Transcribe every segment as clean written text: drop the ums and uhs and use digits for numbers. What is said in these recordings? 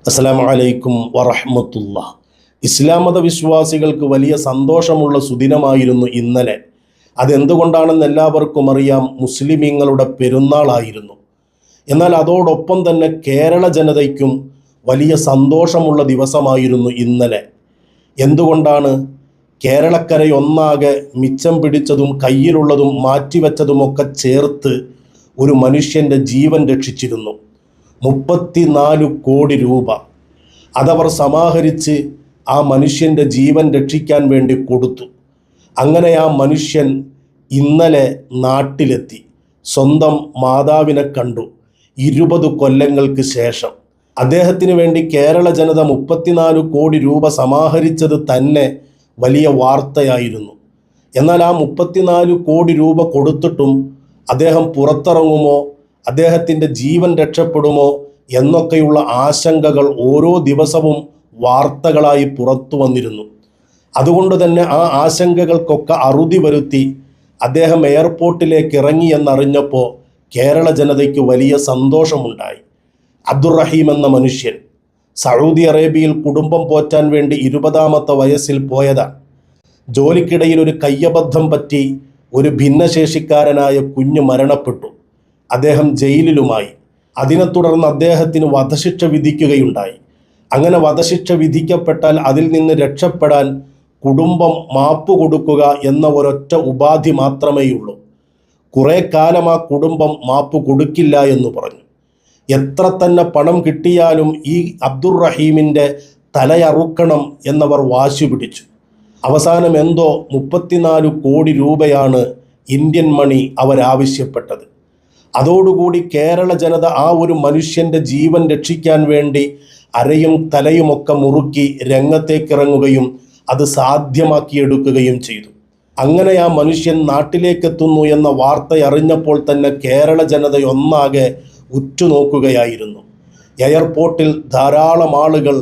അസ്സലാമു അലൈക്കും വറഹ്മത്തുള്ളാഹി. ഇസ്ലാം മത വിശ്വാസികൾക്ക് വലിയ സന്തോഷമുള്ള സുദിനമായിരുന്നു ഇന്നലെ. അതെന്തുകൊണ്ടാണെന്ന് എല്ലാവർക്കും അറിയാം. മുസ്ലിമീങ്ങളുടെ പെരുന്നാളായിരുന്നു. എന്നാൽ അതോടൊപ്പം തന്നെ കേരള ജനതയ്ക്കും വലിയ സന്തോഷമുള്ള ദിവസമായിരുന്നു ഇന്നലെ. എന്തുകൊണ്ടാണ്? കേരളക്കരയൊന്നാകെ മിച്ചം പിടിച്ചതും കയ്യിലുള്ളതും മാറ്റിവെച്ചതുമൊക്കെ ചേർത്ത് ഒരു മനുഷ്യൻ്റെ ജീവൻ രക്ഷിച്ചിരുന്നു. 34 കോടി രൂപ അതവർ സമാഹരിച്ച് ആ മനുഷ്യൻ്റെ ജീവൻ രക്ഷിക്കാൻ വേണ്ടി കൊടുത്തു. അങ്ങനെ ആ മനുഷ്യൻ ഇന്നലെ നാട്ടിലെത്തി. സ്വന്തം മാതാവിനെ കണ്ടു. 20 കൊല്ലങ്ങൾക്ക് ശേഷം അദ്ദേഹത്തിന് വേണ്ടി കേരള ജനത 34 കോടി രൂപ സമാഹരിച്ചത് തന്നെ വലിയ വാർത്തയായിരുന്നു. എന്നാൽ ആ 34 കോടി രൂപ കൊടുത്തിട്ടും അദ്ദേഹം പുറത്തിറങ്ങുമോ, അദ്ദേഹത്തിൻ്റെ ജീവൻ രക്ഷപ്പെടുമോ എന്നൊക്കെയുള്ള ആശങ്കകൾ ഓരോ ദിവസവും വാർത്തകളായി പുറത്തു വന്നിരുന്നു. അതുകൊണ്ട് തന്നെ ആ ആശങ്കകൾക്കൊക്കെ അറുതി വരുത്തി അദ്ദേഹം എയർപോർട്ടിലേക്ക് ഇറങ്ങി എന്നറിഞ്ഞപ്പോൾ കേരള ജനതയ്ക്ക് വലിയ സന്തോഷമുണ്ടായി. അബ്ദുറഹീം എന്ന മനുഷ്യൻ സൗദി അറേബ്യയിൽ കുടുംബം പോറ്റാൻ വേണ്ടി 20-ാമത്തെ വയസ്സിൽ പോയതാണ്. ജോലിക്കിടയിൽ ഒരു കയ്യബദ്ധം പറ്റി ഒരു ഭിന്നശേഷിക്കാരനായ കുഞ്ഞ് മരണപ്പെട്ടു. അദ്ദേഹം ജയിലിലുമായി. അതിനെ തുടർന്ന് അദ്ദേഹത്തിന് വധശിക്ഷ വിധിക്കുകയുണ്ടായി. അങ്ങനെ വധശിക്ഷ വിധിക്കപ്പെട്ടാൽ അതിൽ നിന്ന് രക്ഷപ്പെടാൻ കുടുംബം മാപ്പ് കൊടുക്കുക എന്ന ഒരൊറ്റ ഉപാധി മാത്രമേയുള്ളൂ. കുറേ കാലം ആ കുടുംബം മാപ്പ് കൊടുക്കില്ല എന്ന് പറഞ്ഞു. എത്ര തന്നെ പണം കിട്ടിയാലും ഈ അബ്ദുറഹീമിൻ്റെ തലയറുക്കണം എന്നവർ വാശി പിടിച്ചു. അവസാനം എന്തോ 34 കോടി രൂപയാണ് ഇന്ത്യൻ മണി അവരാവശ്യപ്പെട്ടത്. അതോടുകൂടി കേരള ജനത ആ ഒരു മനുഷ്യൻ്റെ ജീവൻ രക്ഷിക്കാൻ വേണ്ടി അരയും തലയുമൊക്കെ മുറുക്കി രംഗത്തേക്കിറങ്ങുകയും അത് സാധ്യമാക്കിയെടുക്കുകയും ചെയ്തു. അങ്ങനെ ആ മനുഷ്യൻ നാട്ടിലേക്കെത്തുന്നു എന്ന വാർത്ത അറിഞ്ഞപ്പോൾ തന്നെ കേരള ജനതയൊന്നാകെ ഉറ്റുനോക്കുകയായിരുന്നു. എയർപോർട്ടിൽ ധാരാളം ആളുകൾ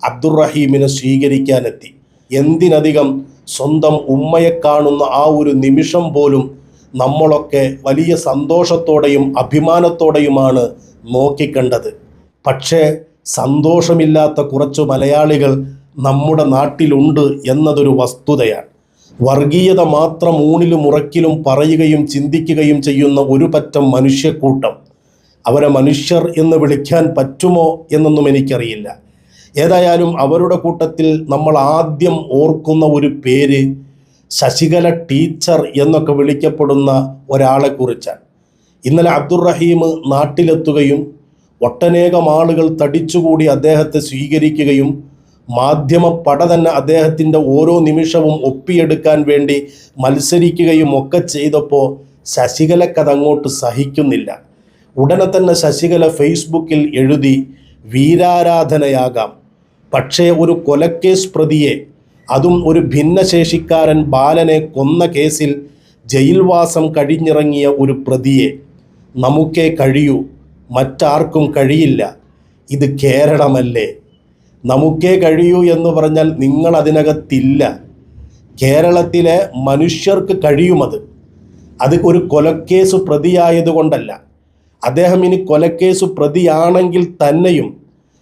അബ്ദുറഹീമിനെ സ്വീകരിക്കാനെത്തി. എന്തിനധികം സ്വന്തം ഉമ്മയെ കാണുന്ന ആ ഒരു നിമിഷം പോലും നമ്മളൊക്കെ വലിയ സന്തോഷത്തോടെയും അഭിമാനത്തോടെയുമാണ് നോക്കിക്കണ്ടത്. പക്ഷേ സന്തോഷമില്ലാത്ത കുറച്ച് മലയാളികൾ നമ്മുടെ നാട്ടിലുണ്ട് എന്നതൊരു വസ്തുതയാണ്. വർഗീയത മാത്രം ഊണിലും ഉറക്കിലും പറയുകയും ചിന്തിക്കുകയും ചെയ്യുന്ന ഒരു പറ്റം മനുഷ്യക്കൂട്ടം. അവരെ മനുഷ്യർ എന്ന് വിളിക്കാൻ പറ്റുമോ എന്നൊന്നും എനിക്കറിയില്ല. ഏതായാലും അവരുടെ കൂട്ടത്തിൽ നമ്മൾ ആദ്യം ഓർക്കുന്ന ഒരു പേര് ശശികല ടീച്ചർ എന്നൊക്കെ വിളിക്കപ്പെടുന്ന ഒരാളെക്കുറിച്ചാണ്. ഇന്നലെ അബ്ദുറഹീം നാട്ടിലെത്തുകയും ഒട്ടനേകം ആളുകൾ തടിച്ചുകൂടി അദ്ദേഹത്തെ സ്വീകരിക്കുകയും മാധ്യമപ്പട തന്നെ അദ്ദേഹത്തിൻ്റെ ഓരോ നിമിഷവും ഒപ്പിയെടുക്കാൻ വേണ്ടി മത്സരിക്കുകയും ഒക്കെ ചെയ്തപ്പോൾ ശശികലക്കതങ്ങോട്ട് സഹിക്കുന്നില്ല. ഉടനെ തന്നെ ശശികല ഫേസ്ബുക്കിൽ എഴുതി, വീരാരാധനയാകാം, പക്ഷേ ഒരു കൊലക്കേസ് പ്രതിയെ, അതും ഒരു ഭിന്നശേഷിക്കാരൻ ബാലനെ കൊന്ന കേസിൽ ജയിൽവാസം കഴിഞ്ഞിറങ്ങിയ ഒരു പ്രതിയെ നമുക്കേ കഴിയൂ, മറ്റാർക്കും കഴിയില്ല. ഇത് കേരളമല്ലേ? നമുക്കേ കഴിയൂ എന്ന് പറഞ്ഞാൽ നിങ്ങൾ അതിനകത്തില്ല. കേരളത്തിലെ മനുഷ്യർക്ക് കഴിയുമത്. അത് ഒരു കൊലക്കേസ് പ്രതിയായതുകൊണ്ടല്ല. അദ്ദേഹം ഇനി കൊലക്കേസ് പ്രതിയാണെങ്കിൽ തന്നെയും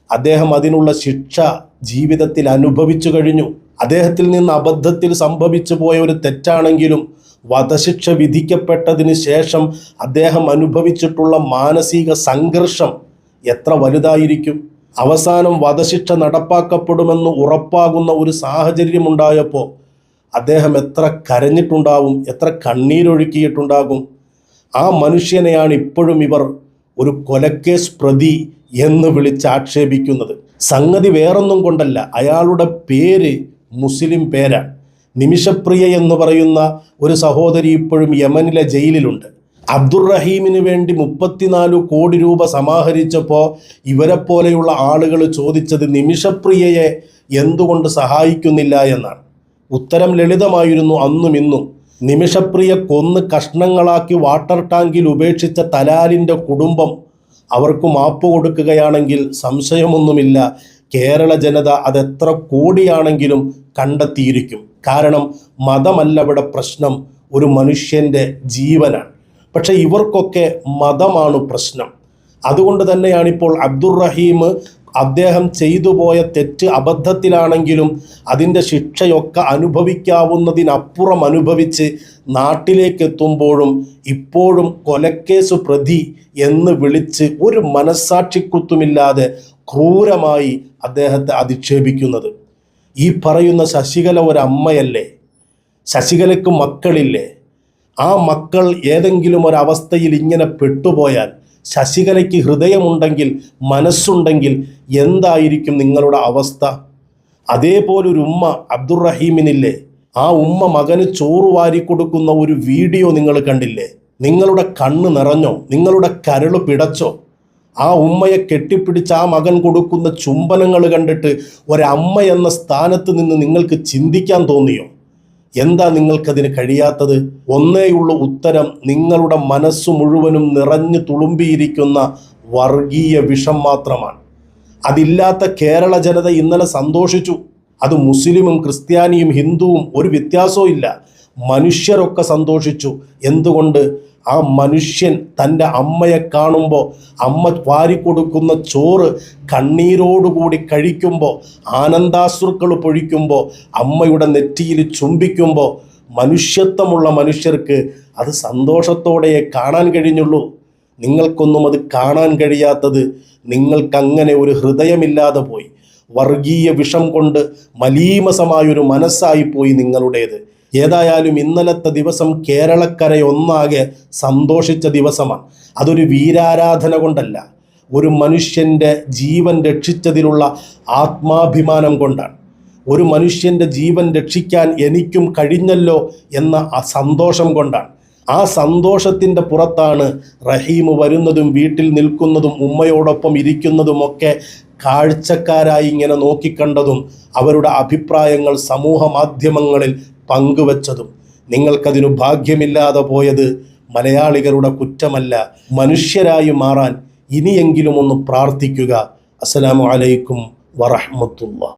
അദ്ദേഹം അതിനുള്ള ശിക്ഷ ജീവിതത്തിൽ അനുഭവിച്ചു കഴിഞ്ഞു. അദ്ദേഹത്തിൽ നിന്ന് അബദ്ധത്തിൽ സംഭവിച്ചു പോയ ഒരു തെറ്റാണെങ്കിലും വധശിക്ഷ വിധിക്കപ്പെട്ടതിന് ശേഷം അദ്ദേഹം അനുഭവിച്ചിട്ടുള്ള മാനസിക സംഘർഷം എത്ര വലുതായിരിക്കും. അവസാനം വധശിക്ഷ നടപ്പാക്കപ്പെടുമെന്ന് ഉറപ്പാകുന്ന ഒരു സാഹചര്യമുണ്ടായപ്പോൾ അദ്ദേഹം എത്ര കരഞ്ഞിട്ടുണ്ടാവും, എത്ര കണ്ണീരൊഴുക്കിയിട്ടുണ്ടാകും. ആ മനുഷ്യനെയാണ് ഇപ്പോഴും ഇവർ ഒരു കൊലക്കേസ് പ്രതി എന്ന് വിളിച്ച് ആക്ഷേപിക്കുന്നത്. സംഗതി വേറൊന്നും കൊണ്ടല്ല, അയാളുടെ പേര് മുസ്ലിം പേരാണ്. നിമിഷപ്രിയ എന്ന് പറയുന്ന ഒരു സഹോദരി ഇപ്പോഴും യമനിലെ ജയിലിലുണ്ട്. അബ്ദുറഹീമിന് വേണ്ടി 34 കോടി രൂപ സമാഹരിച്ചപ്പോൾ ഇവരെ പോലെയുള്ള ആളുകൾ ചോദിച്ചത് നിമിഷപ്രിയയെ എന്തുകൊണ്ട് സഹായിക്കുന്നില്ല എന്നാണ്. ഉത്തരം ലളിതമായിരുന്നു അന്നും ഇന്നും. നിമിഷപ്രിയ കൊന്ന് കഷ്ണങ്ങളാക്കി വാട്ടർ ടാങ്കിൽ ഉപേക്ഷിച്ച തലാലിൻ്റെ കുടുംബം അവർക്ക് മാപ്പ് കൊടുക്കുകയാണെങ്കിൽ സംശയമൊന്നുമില്ല, കേരള ജനത അതെത്ര കോടിയാണെങ്കിലും കണ്ടെത്തിയിരിക്കും. കാരണം മതമല്ല ഇവിടെ പ്രശ്നം, ഒരു മനുഷ്യൻ്റെ ജീവനാണ്. പക്ഷേ ഇവർക്കൊക്കെ മതമാണ് പ്രശ്നം. അതുകൊണ്ട് തന്നെയാണിപ്പോൾ അബ്ദുറഹീം അദ്ദേഹം ചെയ്തു പോയ തെറ്റ് അബദ്ധത്തിലാണെങ്കിലും അതിൻ്റെ ശിക്ഷയൊക്കെ അനുഭവിക്കാവുന്നതിനപ്പുറം അനുഭവിച്ച് നാട്ടിലേക്ക് എത്തുമ്പോഴും ഇപ്പോഴും കൊലക്കേസ് പ്രതി എന്ന് വിളിച്ച് ഒരു മനസ്സാക്ഷിക്കുത്തുമില്ലാതെ ക്രൂരമായി അദ്ദേഹത്തെ അധിക്ഷേപിക്കുന്നത്. ഈ പറയുന്ന ശശികല ഒരമ്മയല്ലേ? ശശികലയ്ക്ക് മക്കളില്ലേ? ആ മക്കൾ ഏതെങ്കിലും ഒരവസ്ഥയിൽ ഇങ്ങനെ പെട്ടുപോയാൽ, ശശികലയ്ക്ക് ഹൃദയമുണ്ടെങ്കിൽ, മനസ്സുണ്ടെങ്കിൽ എന്തായിരിക്കും നിങ്ങളുടെ അവസ്ഥ? അതേപോലൊരു ഉമ്മ അബ്ദുറഹീമിനില്ലേ? ആ ഉമ്മ മകന് ചോറ് വാരിക്കൊടുക്കുന്ന ഒരു വീഡിയോ നിങ്ങൾ കണ്ടില്ലേ? നിങ്ങളുടെ കണ്ണ് നിറഞ്ഞോ? നിങ്ങളുടെ കരള് പിടച്ചോ? ആ ഉമ്മയെ കെട്ടിപ്പിടിച്ച് ആ മകൻ കൊടുക്കുന്ന ചുംബനങ്ങൾ കണ്ടിട്ട് ഒരമ്മ എന്ന സ്ഥാനത്ത് നിന്ന് നിങ്ങൾക്ക് ചിന്തിക്കാൻ തോന്നിയോ? എന്താ നിങ്ങൾക്കതിന് കഴിയാത്തത്? ഒന്നേയുള്ള ഉത്തരം, നിങ്ങളുടെ മനസ്സു മുഴുവനും നിറഞ്ഞു തുളുമ്പിയിരിക്കുന്ന വർഗീയ വിഷം മാത്രമാണ്. അതില്ലാത്ത കേരള ജനത ഇന്നലെ സന്തോഷിച്ചു. അത് മുസ്ലിമും ക്രിസ്ത്യാനിയും ഹിന്ദുവും ഒരു വ്യത്യാസവും ഇല്ല. മനുഷ്യരൊക്കെ സന്തോഷിച്ചു. എന്തുകൊണ്ട്? ആ മനുഷ്യൻ തൻ്റെ അമ്മയെ കാണുമ്പോൾ, അമ്മ വാരിക്കൊടുക്കുന്ന ചോറ് കണ്ണീരോടുകൂടി കഴിക്കുമ്പോൾ, ആനന്ദാശ്രുക്കൾ പൊഴിക്കുമ്പോൾ, അമ്മയുടെ നെറ്റിയിൽ ചുംബിക്കുമ്പോൾ, മനുഷ്യത്വമുള്ള മനുഷ്യർക്ക് അത് സന്തോഷത്തോടെയേ കാണാൻ കഴിഞ്ഞുള്ളൂ. നിങ്ങൾക്കൊന്നും അത് കാണാൻ കഴിയാത്തത് നിങ്ങൾക്കങ്ങനെ ഒരു ഹൃദയമില്ലാതെ പോയി. വർഗീയ വിഷം കൊണ്ട് മലീമസമായൊരു മനസ്സായിപ്പോയി നിങ്ങളുടേത്. ഏതായാലും ഇന്നലത്തെ ദിവസം കേരളക്കരയൊന്നാകെ സന്തോഷിച്ച ദിവസമാണ്. അതൊരു വീരാരാധന കൊണ്ടല്ല, ഒരു മനുഷ്യൻ്റെ ജീവൻ രക്ഷിച്ചതിലുള്ള ആത്മാഭിമാനം കൊണ്ടാണ്. ഒരു മനുഷ്യൻ്റെ ജീവൻ രക്ഷിക്കാൻ എനിക്കും കഴിഞ്ഞല്ലോ എന്ന ആ സന്തോഷം കൊണ്ടാണ്. ആ സന്തോഷത്തിൻ്റെ പുറത്താണ് റഹീം വരുന്നതും വീട്ടിൽ നിൽക്കുന്നതും ഉമ്മയോടൊപ്പം ഇരിക്കുന്നതുമൊക്കെ കാഴ്ചക്കാരായി ഇങ്ങനെ നോക്കിക്കണ്ടതും അവരുടെ അഭിപ്രായങ്ങൾ സമൂഹ മാധ്യമങ്ങളിൽ പങ്കുവച്ചതും. നിങ്ങൾക്കതിനു ഭാഗ്യമില്ലാതെ പോയത് മലയാളികളുടെ കുറ്റമല്ല. മനുഷ്യരായി മാറാൻ ഇനിയെങ്കിലും ഒന്ന് പ്രാർത്ഥിക്കുക. അസ്സലാമു അലൈക്കും വറഹ്മത്തുള്ളാഹി.